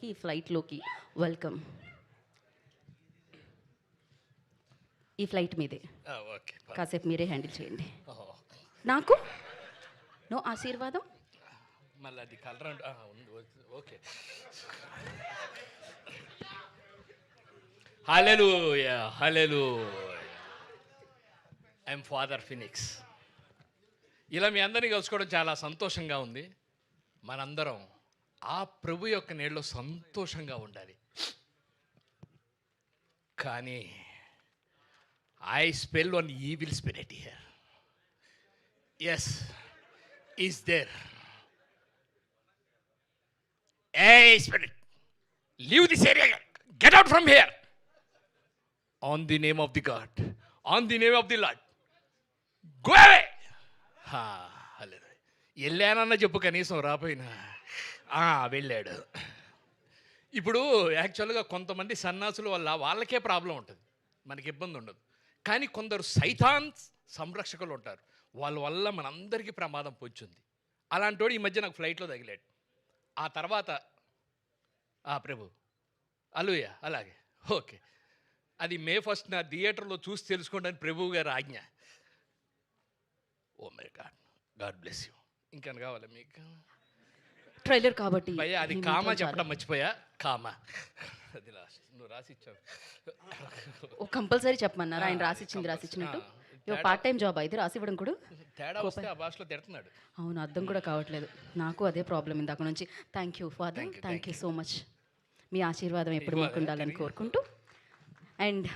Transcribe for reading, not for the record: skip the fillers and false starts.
ఈ ఫ్లైట్లోకి వెల్కమ్. ఈ ఫ్లైట్ మీదే, ఓకే. కాసేపు మీరే హ్యాండిల్ చేయండి. ఓహో. నాకు నో ఆశీర్వాదం. మళ్ళీ అది కలర్ ఉంది. Okay. Hallelujah, hallelujah. I'm father Phoenix. ఇలా మీ అందరినీ కలుసుకోవడం చాలా సంతోషంగా ఉంది. మనందరం ఆ ప్రభు యొక్క నీళ్ళలో సంతోషంగా ఉండాలి. కానీ I spell one evil spirit here. Yes, is there. Hey, spirit, leave this area. Get out from here. On the name of the God. On the name of the Lord. Go away. హల్లెలూయా. వెళ్ళానన్న చెప్పు, కనీసం రాపోయినా వెళ్ళాడు. ఇప్పుడు యాక్చువల్గా కొంతమంది సన్నాసులు వల్ల వాళ్ళకే problem ఉంటుంది, మనకి ఇబ్బంది ఉండదు. కానీ కొందరు సైతాన్ సంరక్షకులు ఉంటారు, వాళ్ళ వల్ల మనందరికీ ప్రమాదం పొంచుంది. అలాంటి వాడు ఈ మధ్య నాకు ఫ్లైట్లో తగిలాడు. ఆ తర్వాత ప్రభు హల్లెలూయా. అలాగే ఓకే. అది మే 1 నా థియేటర్లో చూసి తెలుసుకోండి అని ప్రభువు గారు ఆజ్ఞ. Oh my God, God bless you. ఇంకా కావాలి మీకు? ట్రైలర్ కాబట్టి భయ్యా అది కామా చెప్పడం మర్చిపోయా. కామా అది లాస్ట్ నువ్వు రాసిచ్చావు. కంపల్సరీ చెప్పమన్నారు, ఆయన రాసిచ్చినట్టు. పార్ట్ టైం జాబ్ అయితే రాసివ్వడం కూడా తేడా వస్తే ఆ భాషలో తిడుతున్నాడు. అవును, అర్థం కూడా కావట్లేదు. నాకు అదే ప్రాబ్లం ఇందాక నుంచి. Thank you father, thank you so much. మీ ఆశీర్వాదం ఎప్పుడు మీకు ఉండాలని కోరుకుంటూ. అండ్